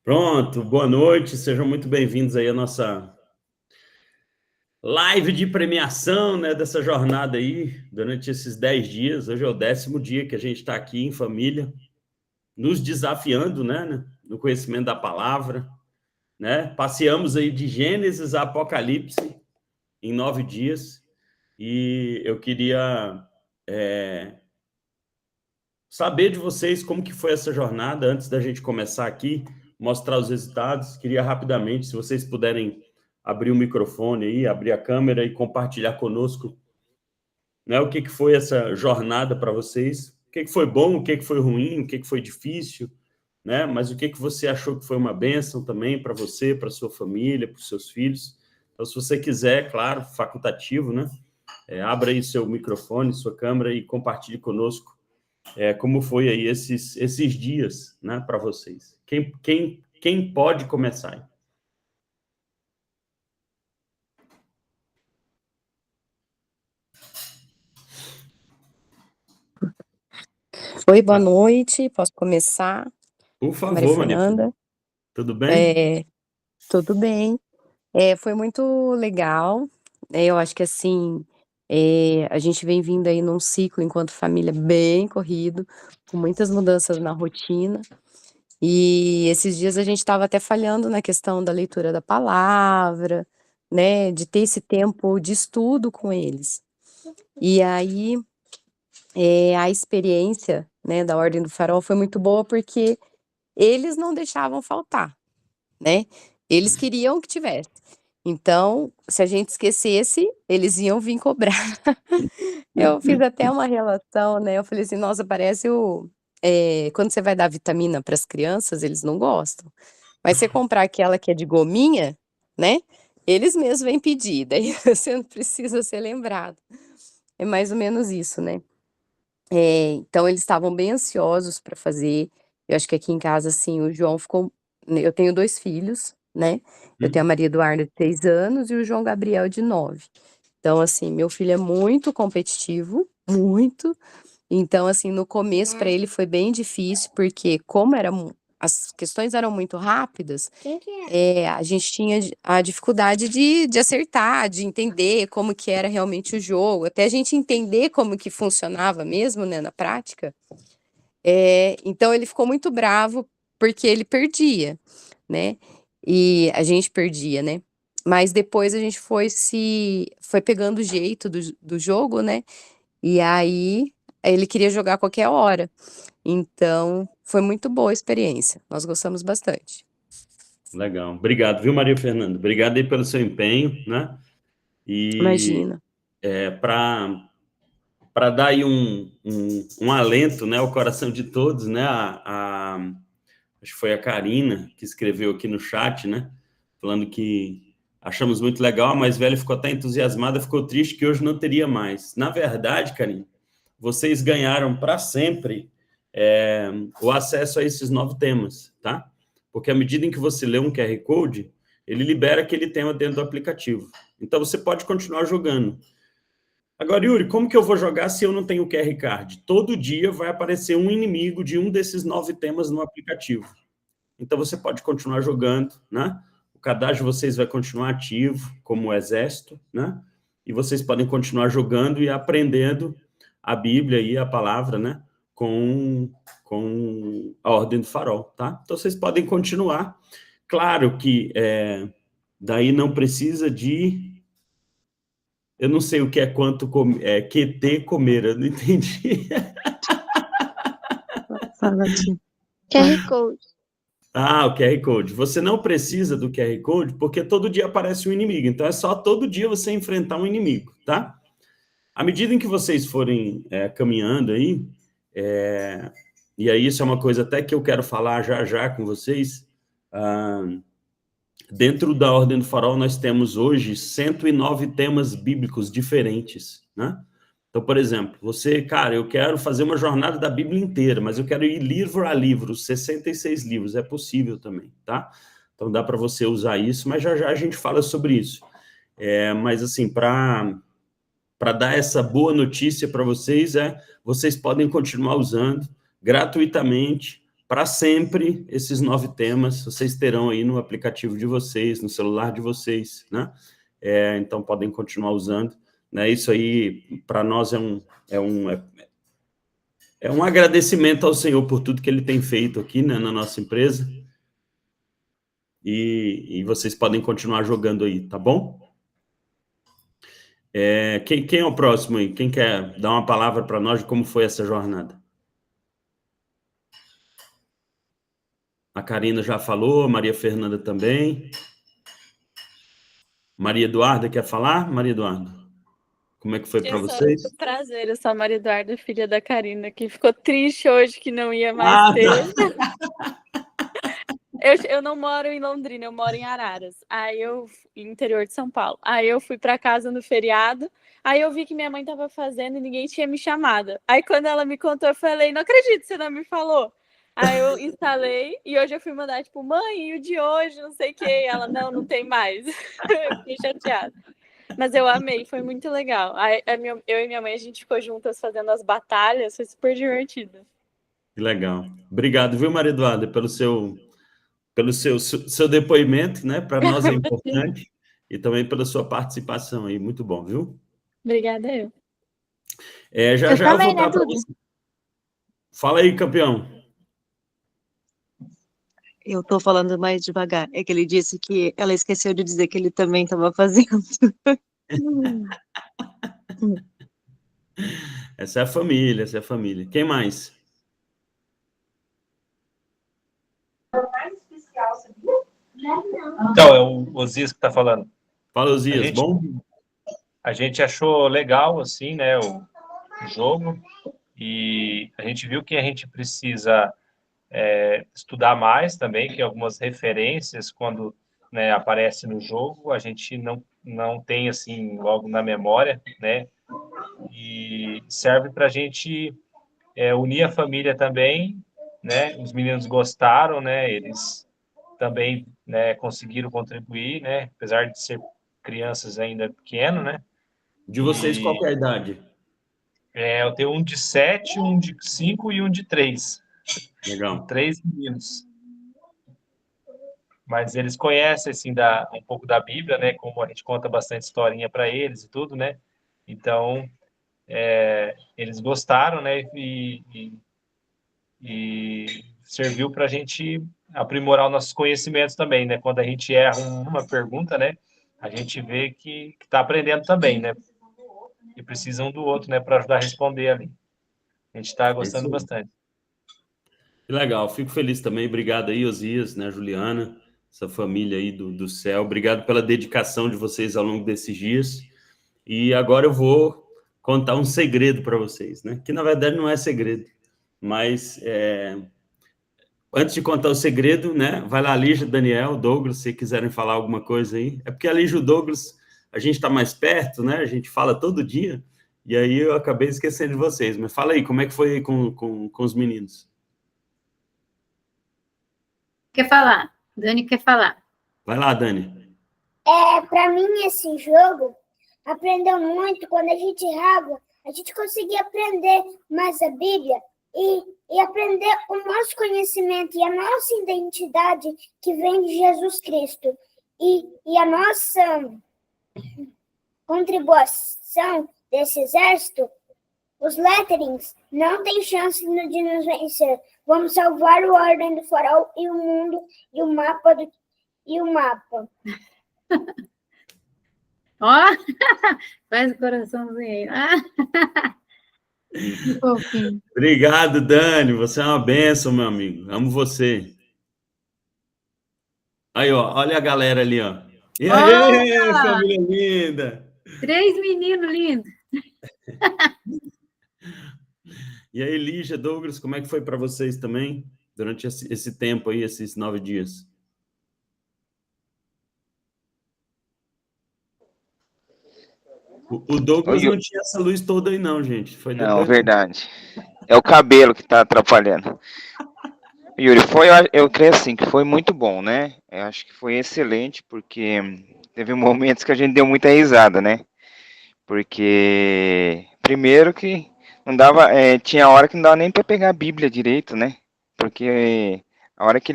Pronto, boa noite, sejam muito bem-vindos aí à nossa live de premiação, né, dessa jornada aí, durante esses 10 dias. Hoje é o 10º dia que a gente está aqui em família, nos desafiando, né, no conhecimento da palavra, né? Passeamos aí de Gênesis a Apocalipse em 9 dias, e eu queria saber de vocês como que foi essa jornada. Antes da gente começar aqui, mostrar os resultados, queria rapidamente, se vocês puderem abrir o microfone aí, abrir a câmera e compartilhar conosco, né, o que que foi essa jornada para vocês, o que que foi bom, o que que foi ruim, o que que foi difícil, né, mas o que que você achou que foi uma bênção também para você, para sua família, para os seus filhos. Então, se você quiser, claro, facultativo, né, abra aí seu microfone, sua câmera e compartilhe conosco como foi aí esses dias, né, para vocês. Quem pode começar aí? Oi, boa noite, posso começar? Por Maria favor, Maria Fernanda. Fernanda. Tudo bem? Tudo bem. Foi muito legal. Eu acho que assim, a gente vem vindo aí num ciclo enquanto família bem corrido, com muitas mudanças na rotina. E esses dias a gente estava até falhando na questão da leitura da palavra, né, de ter esse tempo de estudo com eles. E aí, a experiência, né, da Ordem do Farol foi muito boa porque eles não deixavam faltar, né, eles queriam que tivesse. Então, se a gente esquecesse, eles iam vir cobrar. Eu fiz até uma relação, né, eu falei assim: "Nossa, parece quando você vai dar vitamina para as crianças, eles não gostam, mas você comprar aquela que é de gominha, né, eles mesmos vêm pedir, daí você não precisa ser lembrado". É mais ou menos isso, né. Então eles estavam bem ansiosos para fazer. Eu acho que aqui em casa, assim, o João ficou, né, eu tenho 2 filhos, né, eu tenho a Maria Eduarda de 6 anos e o João Gabriel de 9. Então, assim, meu filho é muito competitivo, muito. Então, assim, no começo para ele foi bem difícil, porque como era as questões eram muito rápidas, a gente tinha a dificuldade de acertar, de entender como que era realmente o jogo, até a gente entender como que funcionava mesmo, né, na prática. Então ele ficou muito bravo, porque ele perdia, né, e a gente perdia, né. Mas depois a gente foi pegando o jeito do jogo, né, e aí ele queria jogar a qualquer hora. Então foi muito boa a experiência, nós gostamos bastante. Legal. Obrigado, viu, Maria Fernanda? Obrigado aí pelo seu empenho, né? E Imagina. para dar aí um alento, né, ao coração de todos, né? Acho que foi a Karina que escreveu aqui no chat, né? Falando que achamos muito legal, a mais velha ficou até entusiasmada, ficou triste que hoje não teria mais. Na verdade, Karina, vocês ganharam para sempre o acesso a esses 9 temas, tá? Porque à medida em que você lê um QR Code, ele libera aquele tema dentro do aplicativo. Então, você pode continuar jogando. Agora, Yuri, como que eu vou jogar se eu não tenho QR Card? Todo dia vai aparecer um inimigo de um desses 9 temas no aplicativo. Então, você pode continuar jogando, né? O cadastro de vocês vai continuar ativo, como o exército, né? E vocês podem continuar jogando e aprendendo a Bíblia e a palavra, né? Com a Ordem do Farol, tá? Então, vocês podem continuar. Claro que daí não precisa de... Eu não sei o que é QT comer, eu não entendi. Fala aqui. QR Code. O QR Code. Você não precisa do QR Code porque todo dia aparece um inimigo. Então, é só todo dia você enfrentar um inimigo, tá? À medida em que vocês forem caminhando aí, e aí isso é uma coisa até que eu quero falar já já com vocês, dentro da Ordem do Farol nós temos hoje 109 temas bíblicos diferentes, né? Então, por exemplo, você, cara, eu quero fazer uma jornada da Bíblia inteira, mas eu quero ir livro a livro, 66 livros, é possível também, tá? Então dá para você usar isso, mas já já a gente fala sobre isso. Mas assim, para dar essa boa notícia para vocês, vocês podem continuar usando gratuitamente para sempre esses 9 temas, vocês terão aí no aplicativo de vocês, no celular de vocês, né? Então, podem continuar usando. Né? Isso aí, para nós, é um agradecimento ao Senhor por tudo que Ele tem feito aqui, né, na nossa empresa. E vocês podem continuar jogando aí, tá bom? Quem é o próximo aí? Quem quer dar uma palavra para nós de como foi essa jornada? A Karina já falou, a Maria Fernanda também. Maria Eduarda quer falar? Maria Eduarda, como é que foi para vocês? Prazer, eu sou a Maria Eduarda, filha da Karina, que ficou triste hoje que não ia mais ter. Eu não moro em Londrina, eu moro em Araras, interior de São Paulo. Aí eu fui para casa no feriado, aí eu vi que minha mãe estava fazendo e ninguém tinha me chamado. Aí quando ela me contou, eu falei, não acredito, você não me falou. Aí eu instalei e hoje eu fui mandar, tipo, mãe, e o de hoje, não sei o que. Ela, não tem mais. Eu fiquei chateada. Mas eu amei, foi muito legal. Eu e minha mãe, a gente ficou juntas fazendo as batalhas, foi super divertido. Que legal. Obrigado, viu, Maria Eduarda, pelo seu depoimento, né? Para nós é importante. E também pela sua participação aí. Muito bom, viu? Obrigada, eu. Já eu vou voltar para você. Fala aí, campeão. Eu estou falando mais devagar. É que ele disse que ela esqueceu de dizer que ele também estava fazendo. Essa é a família, Quem mais? Então, é o Osias que está falando. Fala, Osias, bom? A gente achou legal, assim, né, o jogo, e a gente viu que a gente precisa estudar mais também, que algumas referências, quando, né, aparece no jogo, a gente não tem, assim, logo na memória, né, e serve para a gente unir a família também, né, os meninos gostaram, né, eles também, né, conseguiram contribuir, né, apesar de ser crianças ainda pequenas, né. De vocês, qual que é a idade? Eu tenho um de 7, um de 5 e um de 3. Legal. 3 meninos. Mas eles conhecem, assim, um pouco da Bíblia, né, como a gente conta bastante historinha para eles e tudo, né. Então, eles gostaram, né, e serviu para a gente aprimorar os nossos conhecimentos também, né? Quando a gente erra uma pergunta, né? A gente vê que está aprendendo também, né? E precisa um do outro, né? Para ajudar a responder ali. A gente está gostando bastante. Que legal, fico feliz também. Obrigado aí, Osias, né, Juliana, essa família aí do céu. Obrigado pela dedicação de vocês ao longo desses dias. E agora eu vou contar um segredo para vocês, né? Que na verdade não é segredo, mas antes de contar o segredo, né? Vai lá, Lígia, Daniel, Douglas, se quiserem falar alguma coisa aí. É porque a Lígia e o Douglas, a gente está mais perto, né? A gente fala todo dia, e aí eu acabei esquecendo de vocês. Mas fala aí, como é que foi aí com os meninos? Quer falar? Dani quer falar. Vai lá, Dani. Para mim, esse jogo aprendeu muito. Quando a gente errava, a gente conseguia aprender mais a Bíblia e aprender o nosso conhecimento e a nossa identidade que vem de Jesus Cristo. E a nossa contribuição desse exército, os letterings, não tem chance de nos vencer. Vamos salvar o Ordem do Farol e o mundo e o mapa. Ó, faz o coraçãozinho aí. Obrigado, Dani. Você é uma bênção, meu amigo. Amo você. Aí, ó, olha a galera ali, ó. E aí, família linda! 3 meninos lindos. E aí, Lígia, Douglas, como é que foi para vocês também, durante esse tempo aí, esses 9 dias? O Douglas não tinha essa luz toda aí, não, gente. Foi não, verdade. É o cabelo que tá atrapalhando. Yuri, eu creio assim, que foi muito bom, né? Eu acho que foi excelente, porque teve momentos que a gente deu muita risada, né? Porque, primeiro que não dava, tinha hora que não dava nem para pegar a Bíblia direito, né? porque a hora que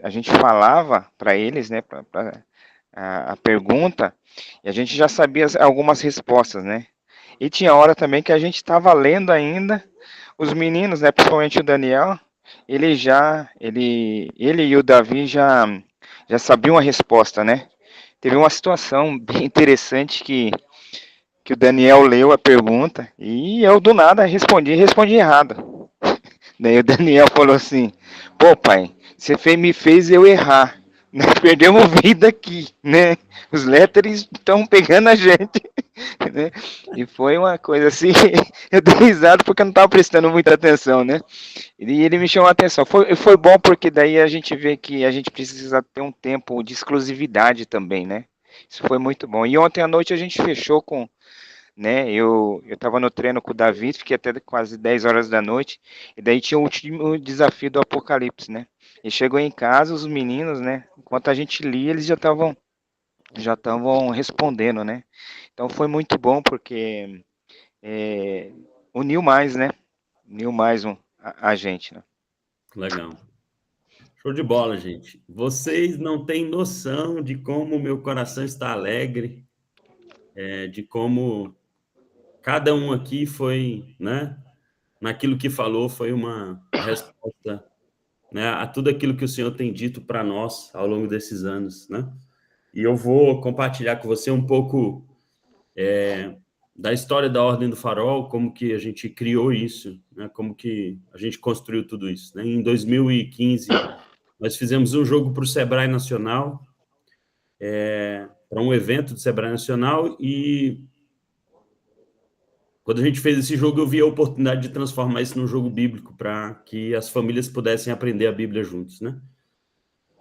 a gente falava para eles, né, a pergunta, e a gente já sabia algumas respostas, né? E tinha hora também que a gente estava lendo ainda, os meninos, né, principalmente o Daniel, ele e o Davi já sabiam a resposta, né? Teve uma situação bem interessante que o Daniel leu a pergunta e eu do nada respondi errado. Daí o Daniel falou assim: pô, pai, você me fez eu errar. Nós perdemos vida aqui, né? Os léteres estão pegando a gente, né? E foi uma coisa assim, eu dei risada porque eu não estava prestando muita atenção, né? E ele me chamou a atenção. Foi bom porque daí a gente vê que a gente precisa ter um tempo de exclusividade também, né? Isso foi muito bom. E ontem à noite a gente fechou com, né? Eu estava no treino com o Davi, fiquei até quase 10 horas da noite, e daí tinha o último desafio do Apocalipse, né? E chegou em casa, os meninos, né? Enquanto a gente lia, eles já estavam respondendo, né? Então foi muito bom porque uniu mais, né? Uniu mais a gente, né? Legal. Show de bola, gente. Vocês não têm noção de como o meu coração está alegre, de como cada um aqui foi, né? Naquilo que falou foi uma resposta, né, a tudo aquilo que o Senhor tem dito para nós ao longo desses anos, né? E eu vou compartilhar com você um pouco da história da Ordem do Farol, como que a gente criou isso, né? Como que a gente construiu tudo isso, né? Em 2015, nós fizemos um jogo para o Sebrae Nacional, para um evento do Sebrae Nacional, e quando a gente fez esse jogo, eu vi a oportunidade de transformar isso num jogo bíblico, para que as famílias pudessem aprender a Bíblia juntos, né?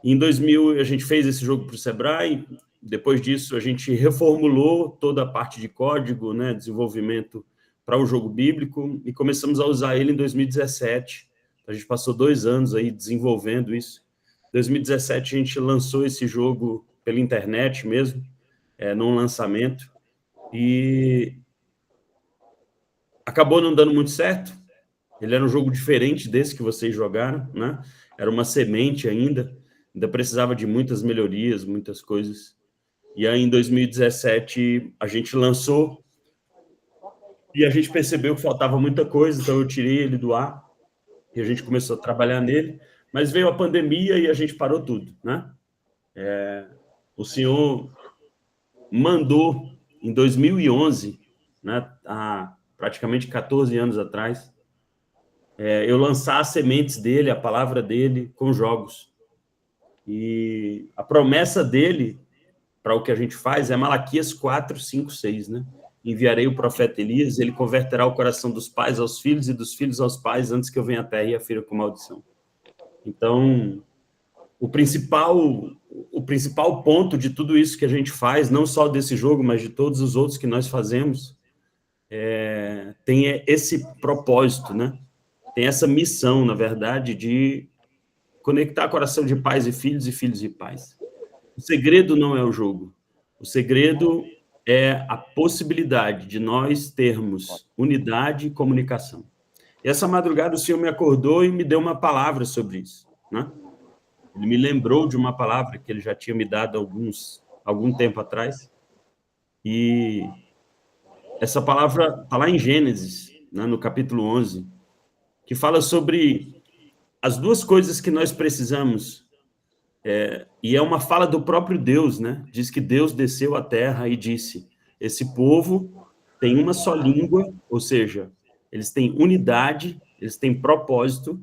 Em 2000, a gente fez esse jogo para o Sebrae. Depois disso, a gente reformulou toda a parte de código, né, desenvolvimento para o jogo bíblico, e começamos a usar ele em 2017. A gente passou 2 anos aí desenvolvendo isso. Em 2017, a gente lançou esse jogo pela internet mesmo, num lançamento, e acabou não dando muito certo. Ele era um jogo diferente desse que vocês jogaram, né? Era uma semente ainda precisava de muitas melhorias, muitas coisas. E aí, em 2017, a gente lançou e a gente percebeu que faltava muita coisa, então eu tirei ele do ar e a gente começou a trabalhar nele, mas veio a pandemia e a gente parou tudo, né? O Senhor mandou, em 2011, né, há praticamente 14 anos atrás, eu lançar as sementes dele, a palavra dele, com jogos. E a promessa dele para o que a gente faz é Malaquias 4, 5, 6, né? Enviarei o profeta Elias, ele converterá o coração dos pais aos filhos e dos filhos aos pais, antes que eu venha à terra e a fira com maldição. Então, o principal ponto de tudo isso que a gente faz, não só desse jogo, mas de todos os outros que nós fazemos, tem esse propósito, né? Tem essa missão, na verdade, de conectar coração de pais e filhos de pais. O segredo não é o jogo. O segredo é a possibilidade de nós termos unidade e comunicação. E essa madrugada o Senhor me acordou e me deu uma palavra sobre isso, né? Ele me lembrou de uma palavra que ele já tinha me dado algum tempo atrás. E essa palavra está lá em Gênesis, né, no capítulo 11, que fala sobre as duas coisas que nós precisamos. E é uma fala do próprio Deus, né? Diz que Deus desceu à terra e disse: esse povo tem uma só língua, ou seja, eles têm unidade, eles têm propósito,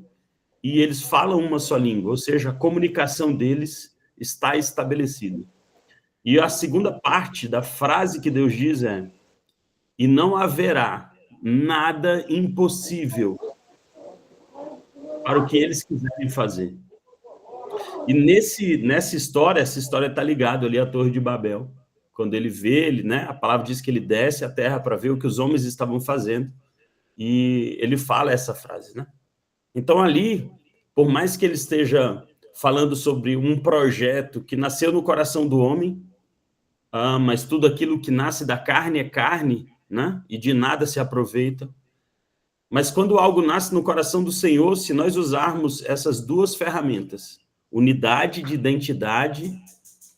e eles falam uma só língua, ou seja, a comunicação deles está estabelecida. E a segunda parte da frase que Deus diz é: e não haverá nada impossível para o que eles quiserem fazer. E nessa história, essa história está ligada ali à Torre de Babel. Quando ele vê, né, a palavra diz que ele desce à terra para ver o que os homens estavam fazendo, e ele fala essa frase, né? Então ali, por mais que ele esteja falando sobre um projeto que nasceu no coração do homem, mas tudo aquilo que nasce da carne é carne, né? E de nada se aproveita. Mas quando algo nasce no coração do Senhor, se nós usarmos essas duas ferramentas, unidade de identidade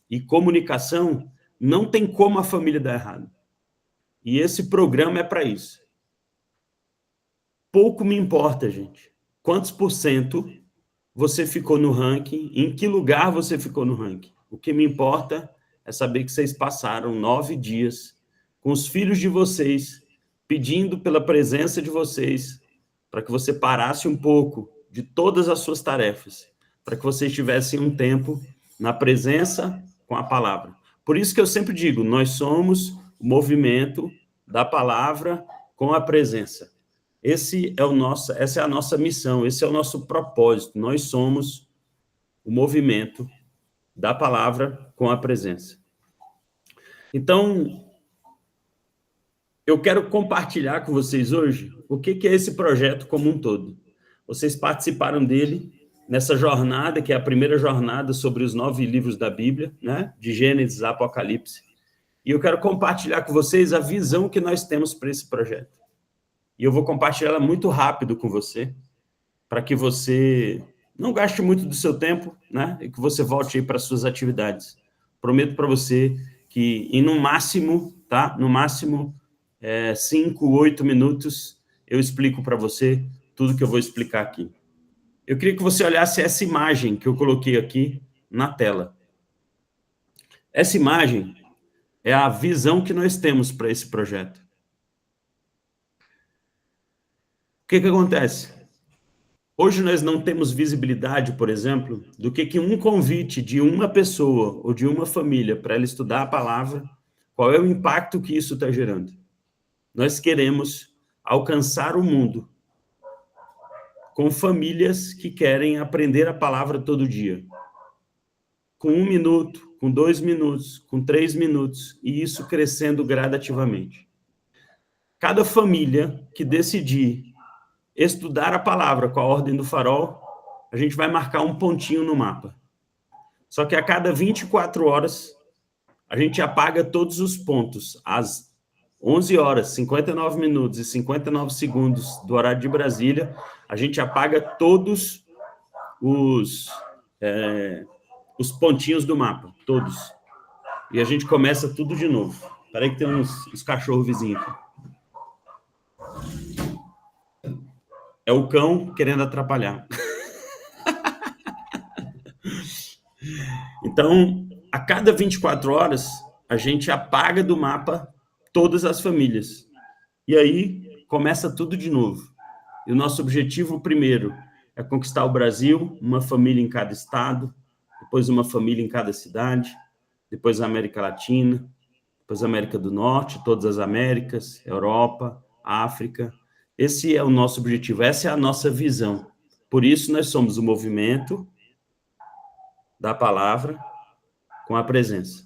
e comunicação, não tem como a família dar errado. E esse programa é para isso. Pouco me importa, gente. Quantos por cento você ficou no ranking? Em que lugar você ficou no ranking? O que me importa é saber que vocês passaram 9 dias com os filhos de vocês, pedindo pela presença de vocês, para que você parasse um pouco de todas as suas tarefas, para que vocês tivessem um tempo na presença com a palavra. Por isso que eu sempre digo, nós somos o movimento da palavra com a presença. Essa é a nossa missão, esse é o nosso propósito. Nós somos o movimento da palavra com a presença. Então, eu quero compartilhar com vocês hoje o que é esse projeto como um todo. Vocês participaram dele nessa jornada, que é a primeira jornada sobre os 9 livros da Bíblia, né? De Gênesis a Apocalipse. E eu quero compartilhar com vocês a visão que nós temos para esse projeto. E eu vou compartilhar ela muito rápido com você, para que você não gaste muito do seu tempo, né? E que você volte aí para as suas atividades. Prometo para você que em no máximo, tá? No máximo 5, 8 minutos, eu explico para você tudo que eu vou explicar aqui. Eu queria que você olhasse essa imagem que eu coloquei aqui na tela. Essa imagem é a visão que nós temos para esse projeto. O que acontece? Hoje nós não temos visibilidade, por exemplo, do que um convite de uma pessoa ou de uma família para ela estudar a palavra, qual é o impacto que isso está gerando. Nós queremos alcançar o mundo com famílias que querem aprender a palavra todo dia. Com 1 minuto, com 2 minutos, com 3 minutos, e isso crescendo gradativamente. Cada família que decidir estudar a palavra com a ordem do farol, a gente vai marcar um pontinho no mapa. Só que a cada 24 horas, a gente apaga todos os pontos. Às 11 horas, 59 minutos e 59 segundos do horário de Brasília, a gente apaga todos os pontinhos do mapa, todos. E a gente começa tudo de novo. Espera aí que tem uns cachorros vizinhos aqui. É o cão querendo atrapalhar. Então, a cada 24 horas, a gente apaga do mapa todas as famílias. E aí, começa tudo de novo. E o nosso objetivo, primeiro, é conquistar o Brasil, uma família em cada estado, depois uma família em cada cidade, depois a América Latina, depois a América do Norte, todas as Américas, Europa, África. Esse é o nosso objetivo, essa é a nossa visão. Por isso, nós somos o movimento da palavra com a presença.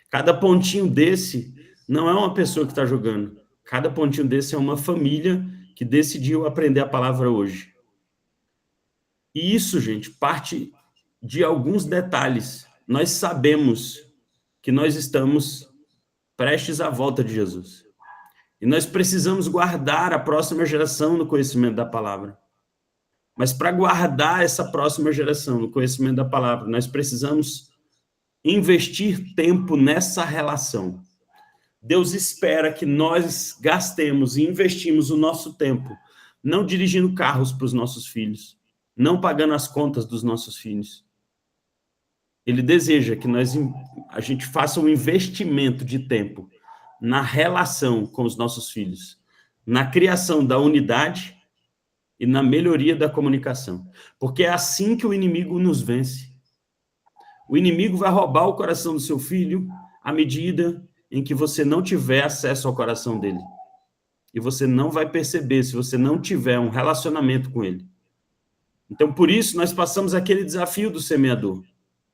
Cada pontinho desse não é uma pessoa que está jogando. Cada pontinho desse é uma família que decidiu aprender a palavra hoje. E isso, gente, parte de alguns detalhes. Nós sabemos que nós estamos prestes à volta de Jesus. E nós precisamos guardar a próxima geração no conhecimento da palavra. Mas para guardar essa próxima geração no conhecimento da palavra, nós precisamos investir tempo nessa relação. Deus espera que nós gastemos e investimos o nosso tempo, não dirigindo carros para os nossos filhos, não pagando as contas dos nossos filhos. Ele deseja que a gente faça um investimento de tempo na relação com os nossos filhos, na criação da unidade e na melhoria da comunicação. Porque é assim que o inimigo nos vence. O inimigo vai roubar o coração do seu filho à medida em que você não tiver acesso ao coração dele. E você não vai perceber se você não tiver um relacionamento com ele. Então, por isso, nós passamos aquele desafio do semeador.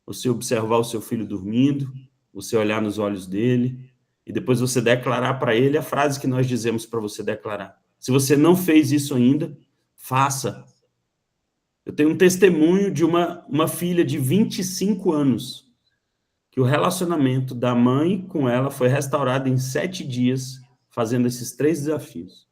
Você observar o seu filho dormindo, você olhar nos olhos dele, e depois você declarar para ele a frase que nós dizemos para você declarar. Se você não fez isso ainda, faça. Eu tenho um testemunho de uma filha de 25 anos, que o relacionamento da mãe com ela foi restaurado em 7 dias, fazendo esses 3 desafios.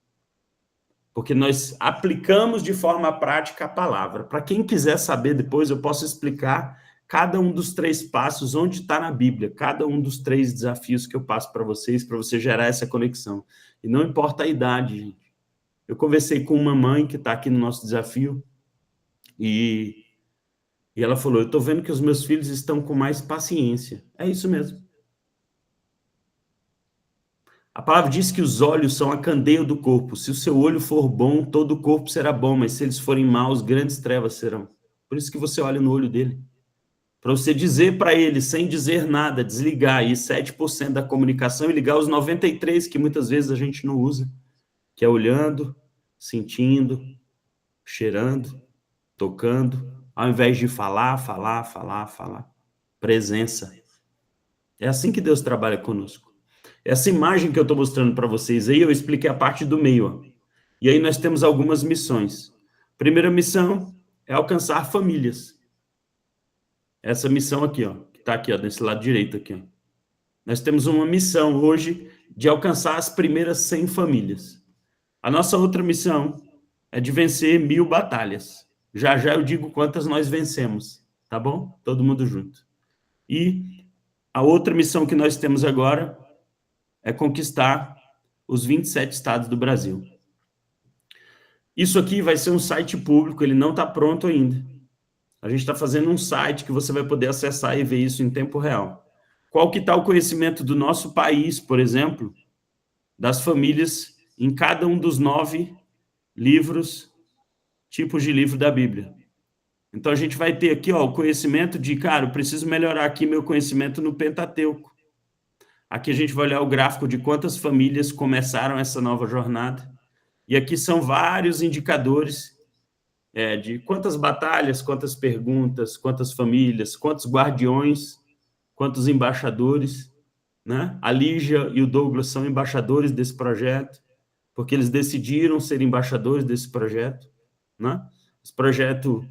porque nós aplicamos de forma prática a palavra. Para quem quiser saber depois, eu posso explicar cada um dos 3 passos, onde está na Bíblia, cada um dos 3 desafios que eu passo para você gerar essa conexão. E não importa a idade, gente. Eu conversei com uma mãe que está aqui no nosso desafio, e ela falou, eu estou vendo que os meus filhos estão com mais paciência. É isso mesmo. A palavra diz que os olhos são a candeia do corpo. Se o seu olho for bom, todo o corpo será bom, mas se eles forem maus, grandes trevas serão. Por isso que você olha no olho dele. Para você dizer para ele, sem dizer nada, desligar aí 7% da comunicação e ligar os 93% que muitas vezes a gente não usa, que é olhando, sentindo, cheirando, tocando, ao invés de falar. Presença. É assim que Deus trabalha conosco. Essa imagem que eu estou mostrando para vocês aí, eu expliquei a parte do meio. Ó. E aí nós temos algumas missões. Primeira missão é alcançar famílias. Essa missão aqui, ó, que está aqui, ó, desse lado direito aqui. Ó. Nós temos uma missão hoje de alcançar as primeiras 100 famílias. A nossa outra missão é de vencer 1000 batalhas. Já eu digo quantas nós vencemos, tá bom? Todo mundo junto. E a outra missão que nós temos agora é conquistar os 27 estados do Brasil. Isso aqui vai ser um site público, ele não está pronto ainda. A gente está fazendo um site que você vai poder acessar e ver isso em tempo real. Qual que está o conhecimento do nosso país, por exemplo, das famílias em cada um dos 9 livros, tipos de livro da Bíblia. Então, a gente vai ter aqui, ó, o conhecimento de, cara, eu preciso melhorar aqui meu conhecimento no Pentateuco. Aqui a gente vai olhar o gráfico de quantas famílias começaram essa nova jornada. E aqui são vários indicadores de quantas batalhas, quantas perguntas, quantas famílias, quantos guardiões, quantos embaixadores. Né? A Lígia e o Douglas são embaixadores desse projeto, porque eles decidiram ser embaixadores desse projeto. Né? Esse projeto,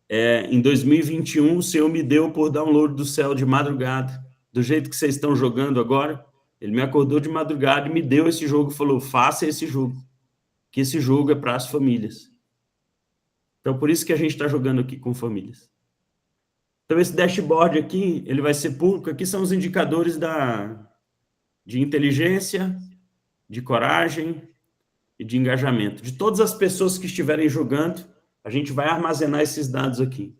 em 2021, o Senhor me deu por download do céu de madrugada. Do jeito que vocês estão jogando agora, ele me acordou de madrugada e me deu esse jogo, falou, faça esse jogo, que esse jogo é para as famílias. Então, por isso que a gente está jogando aqui com famílias. Então, esse dashboard aqui, ele vai ser público, aqui são os indicadores de inteligência, de coragem e de engajamento. De todas as pessoas que estiverem jogando, a gente vai armazenar esses dados aqui.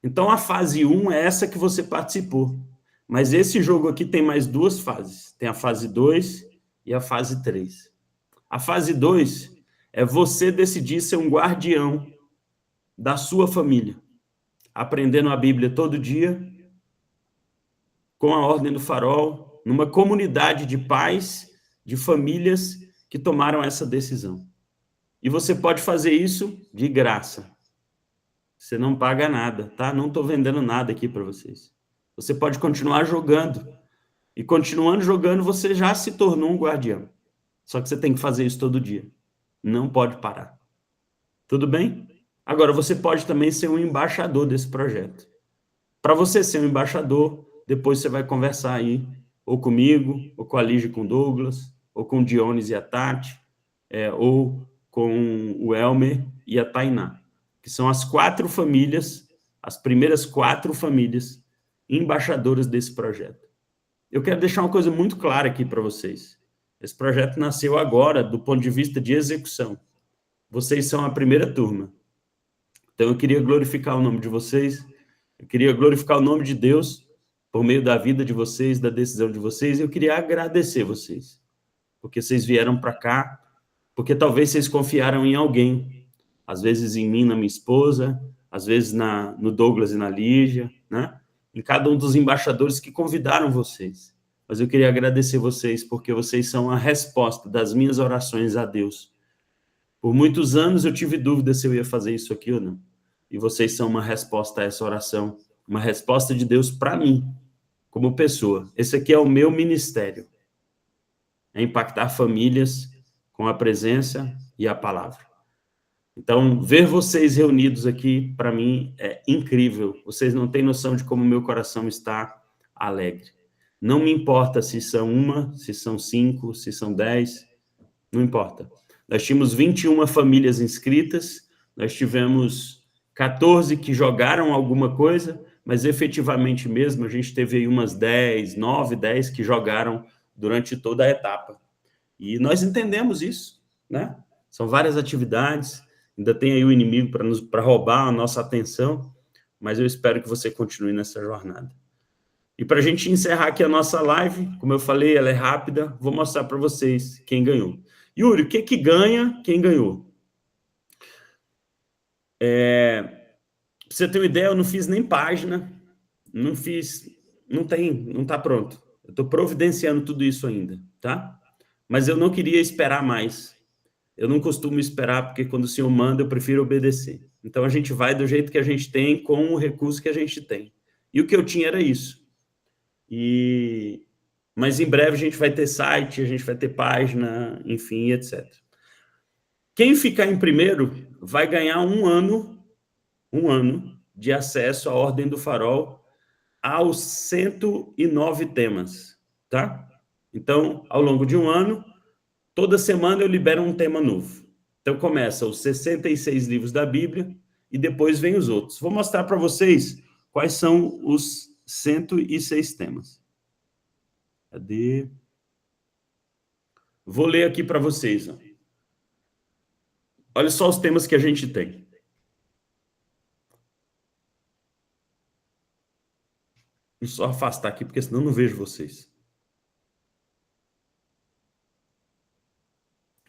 Então, a fase 1 é essa que você participou. Mas esse jogo aqui tem mais 2 fases. Tem a fase 2 e a fase 3. A fase 2 é você decidir ser um guardião da sua família. Aprendendo a Bíblia todo dia, com a Ordem do Farol, numa comunidade de pais, de famílias que tomaram essa decisão. E você pode fazer isso de graça. Você não paga nada, tá? Não estou vendendo nada aqui para vocês. Você pode continuar jogando. E continuando jogando, você já se tornou um guardião. Só que você tem que fazer isso todo dia. Não pode parar. Tudo bem? Agora, você pode também ser um embaixador desse projeto. Para você ser um embaixador, depois você vai conversar aí, ou comigo, ou com a Lígia e com o Douglas, ou com o Dionis e a Tati, ou com o Elmer e a Tainá, que são as 4 famílias, as primeiras 4 famílias embaixadoras desse projeto. Eu quero deixar uma coisa muito clara aqui para vocês. Esse projeto nasceu agora, do ponto de vista de execução. Vocês são a primeira turma. Então, eu queria glorificar o nome de vocês, eu queria glorificar o nome de Deus por meio da vida de vocês, da decisão de vocês, e eu queria agradecer vocês, porque vocês vieram para cá, porque talvez vocês confiaram em alguém, às vezes em mim, na minha esposa, às vezes no Douglas e na Lígia, né? Em cada um dos embaixadores que convidaram vocês. Mas eu queria agradecer vocês, porque vocês são a resposta das minhas orações a Deus. Por muitos anos eu tive dúvida se eu ia fazer isso aqui ou não. E vocês são uma resposta a essa oração, uma resposta de Deus para mim, como pessoa. Esse aqui é o meu ministério. É impactar famílias com a presença e a palavra. Então, ver vocês reunidos aqui, para mim, é incrível. Vocês não têm noção de como meu coração está alegre. Não me importa se são 1, se são 5, se são 10. não importa. Nós tínhamos 21 famílias inscritas, nós tivemos 14 que jogaram alguma coisa, mas efetivamente mesmo a gente teve aí umas 10, 9, 10 que jogaram durante toda a etapa. E nós entendemos isso, né? São várias atividades, ainda tem aí o inimigo para roubar a nossa atenção, mas eu espero que você continue nessa jornada. E para a gente encerrar aqui a nossa live, como eu falei, ela é rápida, vou mostrar para vocês quem ganhou. Yuri, o que ganha quem ganhou? Pra você ter uma ideia, eu não fiz nem página, não está pronto. Eu estou providenciando tudo isso ainda, tá? Mas eu não queria esperar mais. Eu não costumo esperar, porque quando o Senhor manda, eu prefiro obedecer. Então, a gente vai do jeito que a gente tem, com o recurso que a gente tem. E o que eu tinha era isso. Mas em breve a gente vai ter site, a gente vai ter página, enfim, etc. Quem ficar em primeiro vai ganhar um ano de acesso à Ordem do Farol aos 109 temas, tá? Então, ao longo de um ano, toda semana eu libero um tema novo. Então, começa os 66 livros da Bíblia e depois vem os outros. Vou mostrar para vocês quais são os 106 temas. Cadê? Vou ler aqui para vocês. Ó. Olha só os temas que a gente tem. Vou só afastar aqui, porque senão eu não vejo vocês.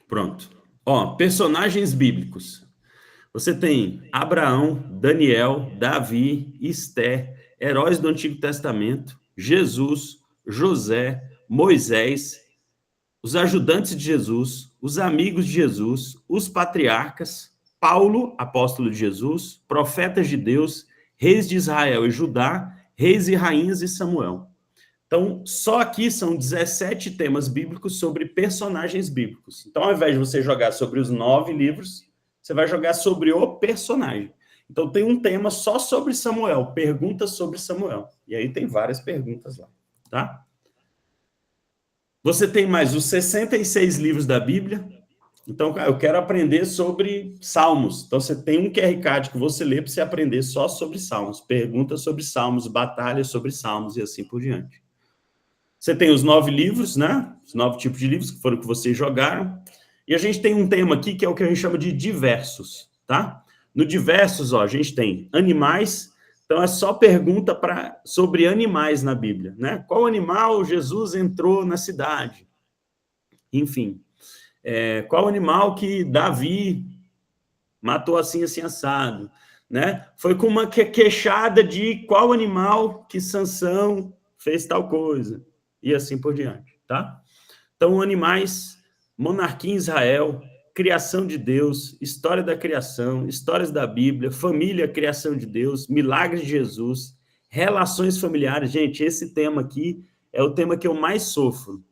Pronto. Ó, personagens bíblicos. Você tem Abraão, Daniel, Davi, Esther, heróis do Antigo Testamento, Jesus, José, Moisés, os ajudantes de Jesus, os amigos de Jesus, os patriarcas, Paulo, apóstolo de Jesus, profetas de Deus, reis de Israel e Judá, reis e rainhas e Samuel. Então, só aqui são 17 temas bíblicos sobre personagens bíblicos. Então, ao invés de você jogar sobre os 9 livros, você vai jogar sobre o personagem. Então, tem um tema só sobre Samuel, perguntas sobre Samuel. E aí tem várias perguntas lá, tá? Você tem mais os 66 livros da Bíblia. Então, eu quero aprender sobre Salmos. Então, você tem um QR Code que você lê para você aprender só sobre Salmos. Perguntas sobre Salmos, batalhas sobre Salmos e assim por diante. Você tem os 9 livros, né? Os 9 tipos de livros que foram que vocês jogaram. E a gente tem um tema aqui que é o que a gente chama de diversos, tá? No diversos, ó, a gente tem animais. Então, é só pergunta sobre animais na Bíblia, né? Qual animal Jesus entrou na cidade? Enfim. Qual animal que Davi matou assim, assim, assado? Né? Foi com uma queixada de qual animal que Sansão fez tal coisa. E assim por diante, tá? Então, animais, monarquia em Israel, criação de Deus, história da criação, histórias da Bíblia, família, criação de Deus, milagres de Jesus, relações familiares. Gente, esse tema aqui é o tema que eu mais sofro.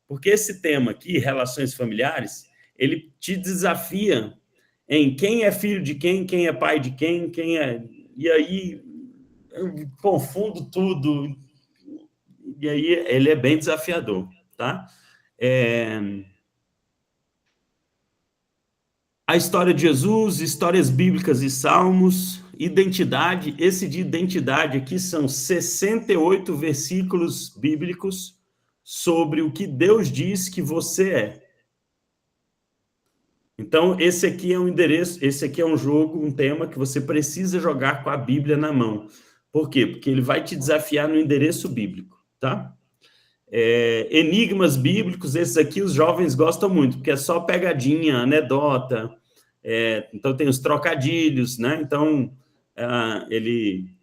Porque esse tema aqui, relações familiares, ele te desafia em quem é filho de quem é pai de quem é... E aí, eu confundo tudo. E aí, ele é bem desafiador, tá? A história de Jesus, histórias bíblicas e salmos, identidade. Esse de identidade aqui são 68 versículos bíblicos sobre o que Deus diz que você é. Então, esse aqui é um endereço, esse aqui é um jogo, um tema que você precisa jogar com a Bíblia na mão. Por quê? Porque ele vai te desafiar no endereço bíblico, tá? Enigmas bíblicos, esses aqui os jovens gostam muito, porque é só pegadinha, anedota, então tem os trocadilhos, né? Então, ele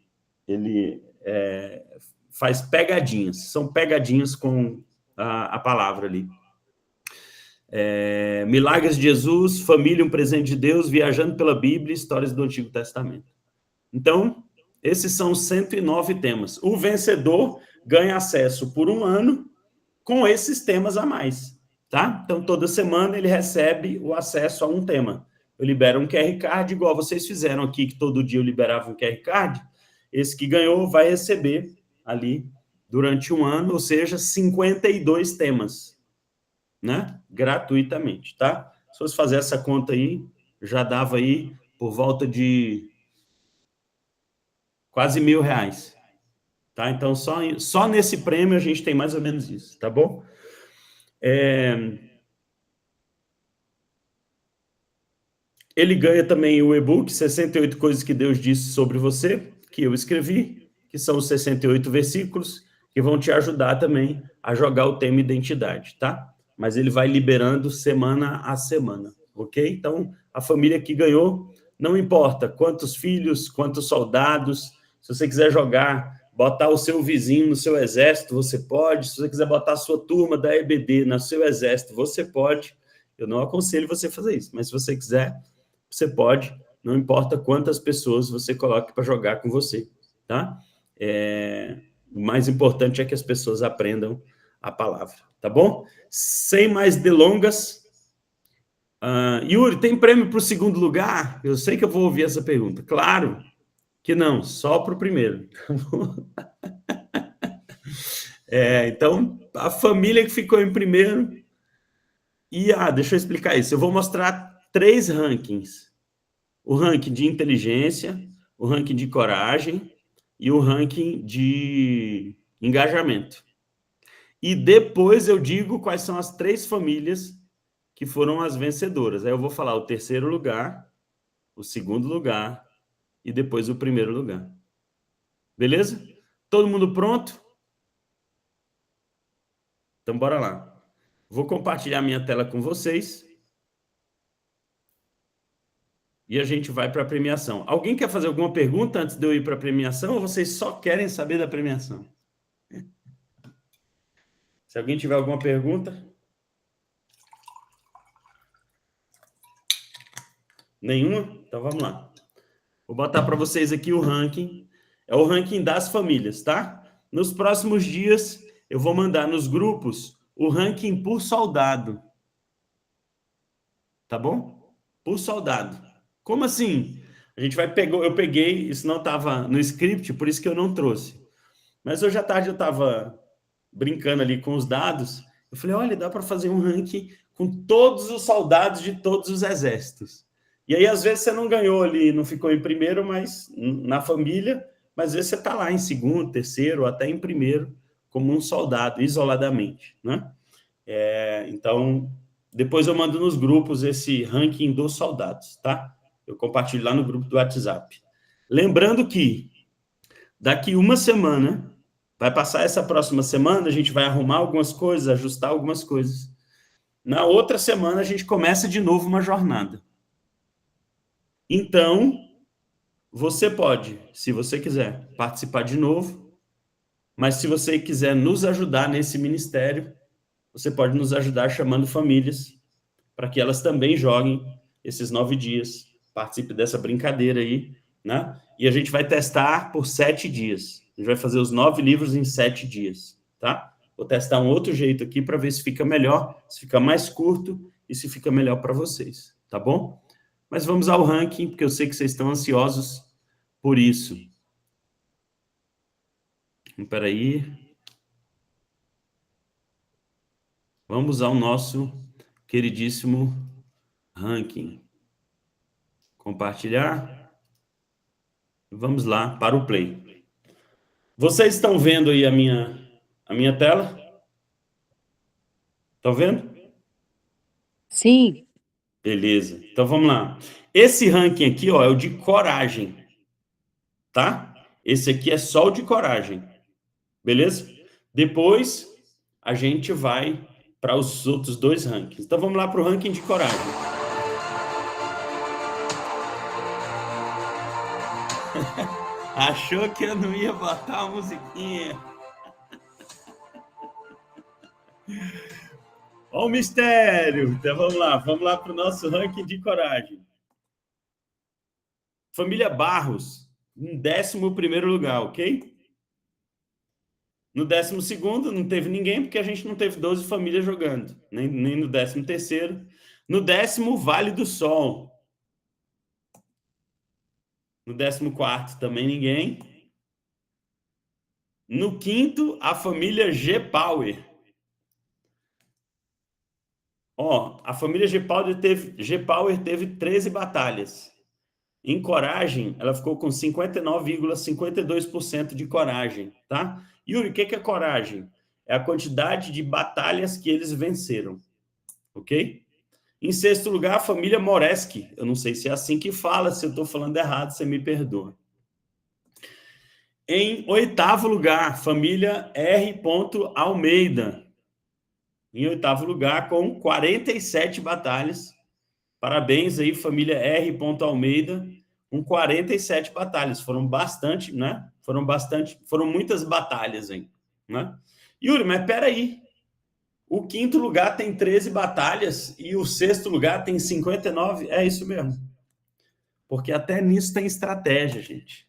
faz pegadinhas, são pegadinhas com a palavra ali. Milagres de Jesus, família, um presente de Deus, viajando pela Bíblia, histórias do Antigo Testamento. Então, esses são 109 temas. O vencedor ganha acesso por um ano com esses temas a mais, tá? Então, toda semana ele recebe o acesso a um tema. Eu libero um QR Card, igual vocês fizeram aqui, que todo dia eu liberava um QR Card. Esse que ganhou vai receber ali durante um ano, ou seja, 52 temas, né? Gratuitamente, tá? Se fosse fazer essa conta aí, já dava aí por volta de quase R$1.000, tá? Então, só nesse prêmio a gente tem mais ou menos isso, tá bom? Ele ganha também o e-book 68 Coisas que Deus Disse Sobre Você, que eu escrevi, que são os 68 versículos, que vão te ajudar também a jogar o tema identidade, tá? Mas ele vai liberando semana a semana, ok? Então, a família que ganhou, não importa quantos filhos, quantos soldados, se você quiser jogar, botar o seu vizinho no seu exército, você pode. Se você quiser botar a sua turma da EBD no seu exército, você pode. Eu não aconselho você a fazer isso, mas se você quiser, você pode, não importa quantas pessoas você coloque para jogar com você, tá? O mais importante é que as pessoas aprendam a palavra, tá bom? Sem mais delongas, Yuri, tem prêmio para o segundo lugar? Eu sei que eu vou ouvir essa pergunta. Claro que não, só para o primeiro. Então, a família que ficou em primeiro... E, deixa eu explicar isso. Eu vou mostrar 3 rankings. O ranking de inteligência, o ranking de coragem e o ranking de engajamento. E depois eu digo quais são as 3 famílias que foram as vencedoras. Aí eu vou falar o terceiro lugar, o segundo lugar e depois o primeiro lugar. Beleza? Todo mundo pronto? Então, bora lá. Vou compartilhar minha tela com vocês. E a gente vai para a premiação. Alguém quer fazer alguma pergunta antes de eu ir para a premiação ou vocês só querem saber da premiação? Se alguém tiver alguma pergunta? Nenhuma? Então vamos lá. Vou botar para vocês aqui o ranking. É o ranking das famílias, tá? Nos próximos dias, eu vou mandar nos grupos o ranking por soldado. Tá bom? Por soldado. Como assim? A gente vai pegar, eu peguei, isso não estava no script, por isso que eu não trouxe. Mas hoje à tarde eu estava brincando ali com os dados, eu falei, olha, dá para fazer um ranking com todos os soldados de todos os exércitos. E aí, às vezes, você não ganhou ali, não ficou em primeiro, mas na família, mas às vezes você está lá em segundo, terceiro, ou até em primeiro, como um soldado, isoladamente, né? Então, depois eu mando nos grupos esse ranking dos soldados, tá? Eu compartilho lá no grupo do WhatsApp. Lembrando que daqui uma semana, vai passar essa próxima semana, a gente vai arrumar algumas coisas, ajustar algumas coisas. Na outra semana, a gente começa de novo uma jornada. Então, você pode, se você quiser, participar de novo, mas se você quiser nos ajudar nesse ministério, você pode nos ajudar chamando famílias para que elas também joguem esses 9 dias. Participe dessa brincadeira aí, né? E a gente vai testar por 7 dias. A gente vai fazer os 9 livros em 7 dias, tá? Vou testar um outro jeito aqui para ver se fica melhor, se fica mais curto e se fica melhor para vocês, tá bom? Mas vamos ao ranking, porque eu sei que vocês estão ansiosos por isso. Espera aí. Vamos ao nosso queridíssimo ranking. Compartilhar. Vamos lá para o play. Vocês estão vendo aí a minha tela? Estão vendo? Sim. Beleza. Então vamos lá. Esse ranking aqui, ó, é o de coragem. Tá? Esse aqui é só o de coragem. Beleza? Depois a gente vai para os outros 2 rankings. Então vamos lá para o ranking de coragem. Achou que eu não ia botar a musiquinha? Olha o mistério. Então vamos lá para o nosso ranking de coragem. Família Barros, em 11º lugar, ok? No 12º não teve ninguém, porque a gente não teve 12 famílias jogando, nem no 13º. No 10º, Vale do Sol. No 14º, também ninguém. No 5º, a família G-Power. Ó, a família G-Power teve 13 batalhas. Em coragem, ela ficou com 59,52% de coragem, tá? Yuri, o que é coragem? É a quantidade de batalhas que eles venceram, ok? Em sexto lugar, a família Moreski. Eu não sei se é assim que fala, se eu estou falando errado, você me perdoa. Em oitavo lugar, família R. Almeida. Em oitavo lugar, com 47 batalhas. Parabéns aí, família R. Almeida, com 47 batalhas. Foram bastante, né? Foram muitas batalhas aí, né? Yuri, mas peraí. O quinto lugar tem 13 batalhas e o sexto lugar tem 59. É isso mesmo. Porque até nisso tem estratégia, gente.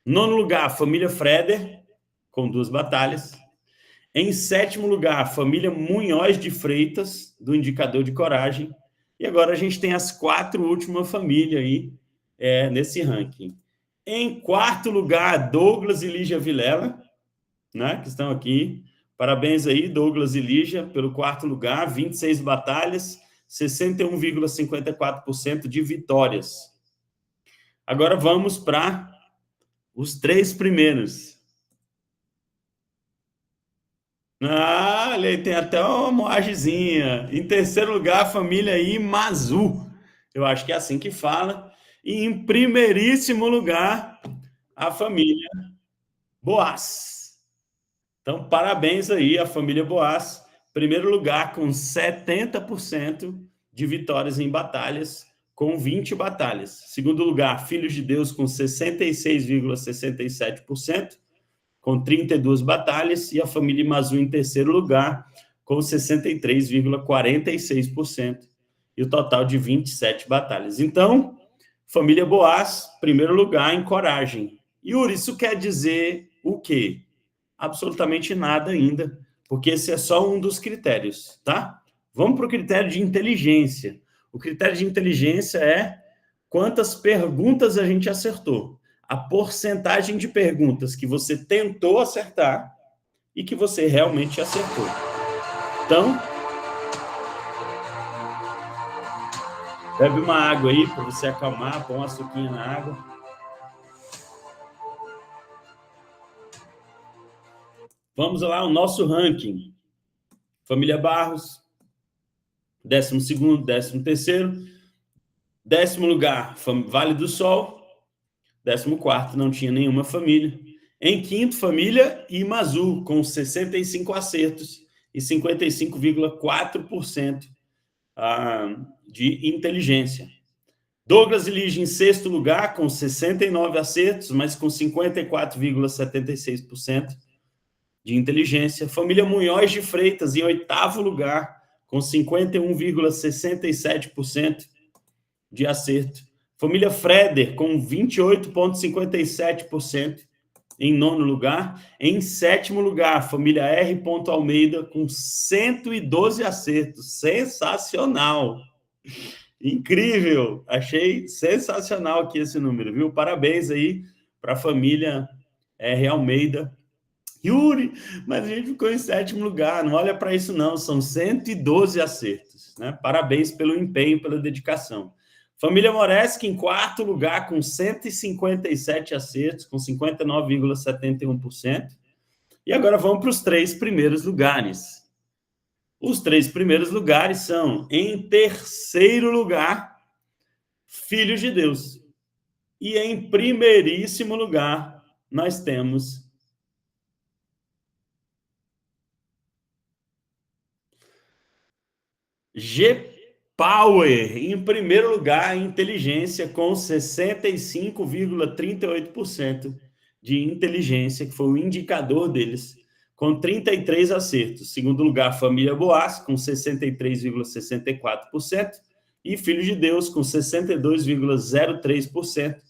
Nono lugar, família Freder, com 2 batalhas. Em sétimo lugar, família Munhoz de Freitas, do indicador de coragem. E agora a gente tem as 4 últimas famílias aí nesse ranking. Em quarto lugar, Douglas e Lígia Vilela, né, que estão aqui. Parabéns aí, Douglas e Lígia, pelo quarto lugar, 26 batalhas, 61,54% de vitórias. Agora vamos para os 3 primeiros. Ah, ele tem até uma moagemzinha. Em terceiro lugar, a família Imazu. Eu acho que é assim que fala. E em primeiríssimo lugar, a família Boaz. Então, parabéns aí à família Boaz. Primeiro lugar com 70% de vitórias em batalhas, com 20 batalhas. Segundo lugar, Filhos de Deus com 66,67%. Com 32 batalhas, e a família Imazu em terceiro lugar, com 63,46%, e o total de 27 batalhas. Então, família Boaz, primeiro lugar em coragem. Yuri, isso quer dizer o quê? Absolutamente nada ainda, porque esse é só um dos critérios, tá? Vamos para o critério de inteligência. O critério de inteligência é quantas perguntas a gente acertou. A porcentagem de perguntas que você tentou acertar e que você realmente acertou. Então, bebe uma água aí para você acalmar, põe uma suquinha na água. Vamos lá, o nosso ranking. Família Barros, 12º, 13º. 10º lugar, Vale do Sol. 14º, não tinha nenhuma família. Em quinto, família Imazu, com 65 acertos e 55,4% de inteligência. Douglas e Lígia em sexto lugar, com 69 acertos, mas com 54,76% de inteligência. Família Munhoz de Freitas em oitavo lugar, com 51,67% de acerto. Família Freder, com 28,57% em nono lugar. Em sétimo lugar, família R. Almeida, com 112 acertos. Sensacional! Incrível! Achei sensacional aqui esse número, viu? Parabéns aí para a família R. Almeida. Yuri, mas a gente ficou em sétimo lugar. Não olha para isso, não. São 112 acertos, né? Parabéns pelo empenho, pela dedicação. Família Moreski em quarto lugar, com 157 acertos, com 59,71%. E agora vamos para os 3 primeiros lugares. Os 3 primeiros lugares são, em terceiro lugar, Filhos de Deus. E em primeiríssimo lugar, nós temos G-Power, em primeiro lugar, inteligência, com 65,38% de inteligência, que foi o indicador deles, com 33 acertos. Segundo lugar, família Boaz, com 63,64%, e Filhos de Deus, com 62,03%,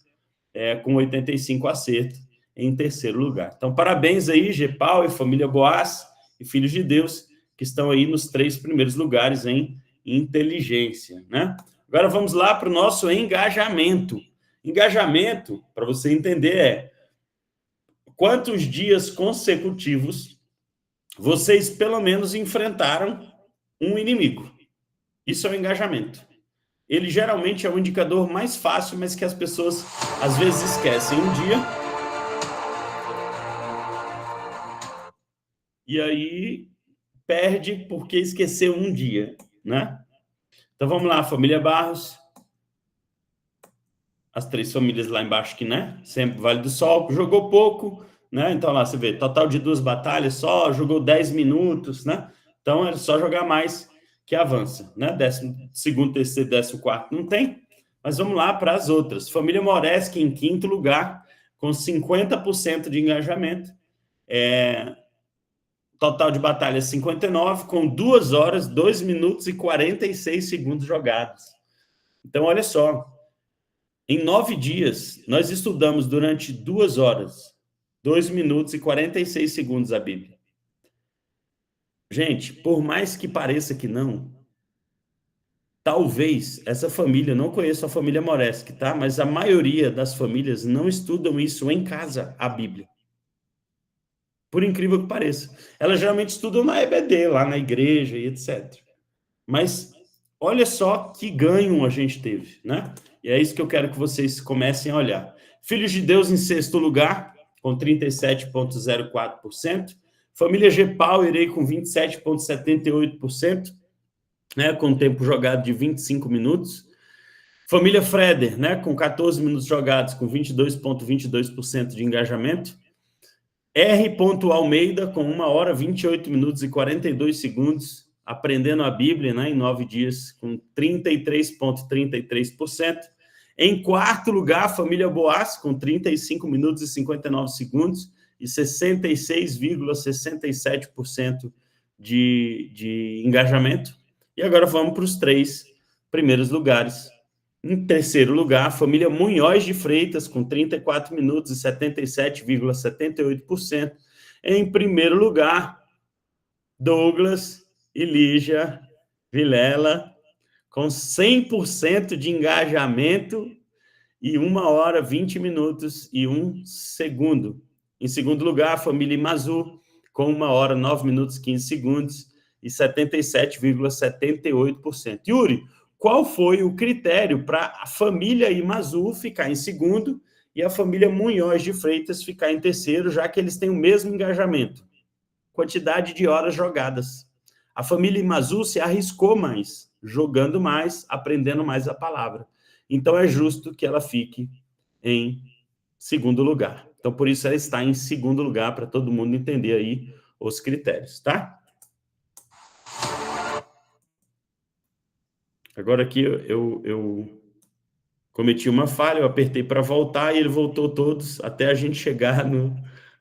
com 85 acertos, em terceiro lugar. Então, parabéns aí, G-Power, família Boaz e Filhos de Deus, que estão aí nos 3 primeiros lugares em inteligência, né? Agora vamos lá para o nosso engajamento. Engajamento, para você entender, é quantos dias consecutivos vocês, pelo menos, enfrentaram um inimigo, Isso é o engajamento. Ele geralmente é o indicador mais fácil, mas que as pessoas às vezes esquecem um dia. E aí perde porque esqueceu um dia, né? Então vamos lá, família Barros. As 3 famílias lá embaixo que, né? Sempre Vale do Sol, jogou pouco, né? Então lá você vê, total de 2 batalhas só, jogou 10 minutos, né? Então é só jogar mais que avança, né? 12º, terceiro, 14º não tem. Mas vamos lá para as outras. Família Moreski em 5º lugar, com 50% de engajamento. Total de batalhas 59, com 2 horas, 2 minutos e 46 segundos jogados. Então, olha só, em 9 dias, nós estudamos durante 2 horas, 2 minutos e 46 segundos a Bíblia. Gente, por mais que pareça que não, talvez essa família, não conheço a família Moreski, tá? Mas a maioria das famílias não estudam isso em casa, a Bíblia. Por incrível que pareça. Elas geralmente estudam na EBD, lá na igreja e etc. Mas olha só que ganho a gente teve, né? E é isso que eu quero que vocês comecem a olhar. Filhos de Deus em 6º lugar, com 37,04%. Família G-Power aí com 27,78%, né? Com tempo jogado de 25 minutos. Família Freder, né? Com 14 minutos jogados, com 22,22% de engajamento. R. Almeida, com 1 hora, 28 minutos e 42 segundos, aprendendo a Bíblia, né, em 9 dias, com 33,33%. Em 4º lugar, a família Boas, com 35 minutos e 59 segundos e 66,67% de engajamento. E agora vamos para os 3 primeiros lugares. Em 3º lugar, a família Munhoz de Freitas, com 34 minutos e 77,78%. Em 1º lugar, Douglas e Lígia Vilela, com 100% de engajamento e 1 hora, 20 minutos e 1 segundo. Em 2º lugar, a família Imazu, com 1 hora, 9 minutos, 15 segundos e 77,78%. Yuri, qual foi o critério para a família Imazu ficar em 2º e a família Munhoz de Freitas ficar em 3º, já que eles têm o mesmo engajamento? Quantidade de horas jogadas. A família Imazu se arriscou mais, jogando mais, aprendendo mais a palavra. Então, é justo que ela fique em 2º lugar. Então, por isso, ela está em 2º lugar, para todo mundo entender aí os critérios, tá? Agora aqui eu cometi uma falha, eu apertei para voltar e ele voltou todos até a gente chegar no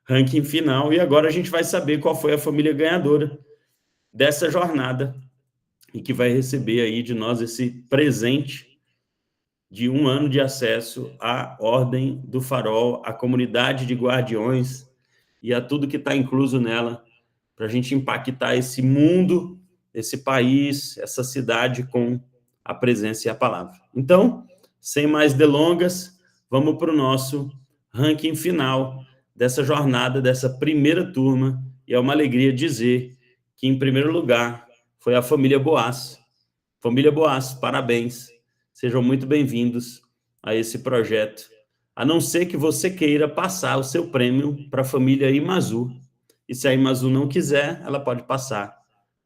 ranking final. E agora a gente vai saber qual foi a família ganhadora dessa jornada e que vai receber aí de nós esse presente de 1 ano de acesso à Ordem do Farol, à comunidade de guardiões e a tudo que está incluso nela, para a gente impactar esse mundo, esse país, essa cidade com a presença e a palavra. Então, sem mais delongas, vamos para o nosso ranking final dessa jornada, dessa primeira turma, e é uma alegria dizer que, em primeiro lugar, foi a família Boas. Família Boas, parabéns, sejam muito bem-vindos a esse projeto, a não ser que você queira passar o seu prêmio para a família Imazu, e se a Imazu não quiser, ela pode passar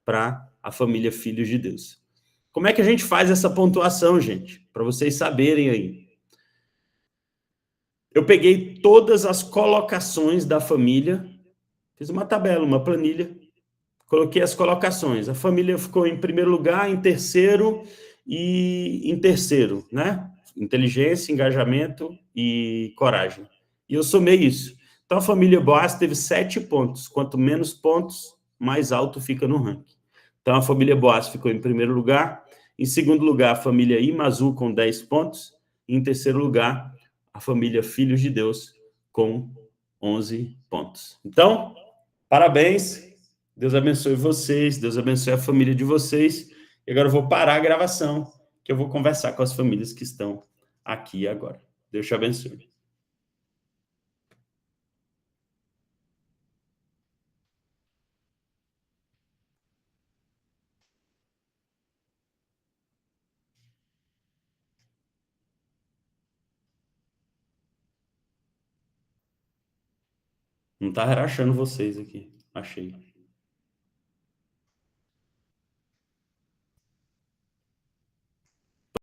para a família Filhos de Deus. Como é que a gente faz essa pontuação, gente? Para vocês saberem aí. Eu peguei todas as colocações da família, fiz uma tabela, uma planilha, coloquei as colocações. A família ficou em primeiro lugar, em terceiro e em terceiro, né? Inteligência, engajamento e coragem. E eu somei isso. Então, a família Boas teve 7 pontos. Quanto menos pontos, mais alto fica no ranking. Então, a família Boas ficou em primeiro lugar. Em segundo lugar, a família Imazu, com 10 pontos. E, em terceiro lugar, a família Filhos de Deus, com 11 pontos. Então, parabéns. Deus abençoe vocês. Deus abençoe a família de vocês. E agora eu vou parar a gravação, que eu vou conversar com as famílias que estão aqui agora. Deus te abençoe. Não tá rachando vocês aqui. Achei.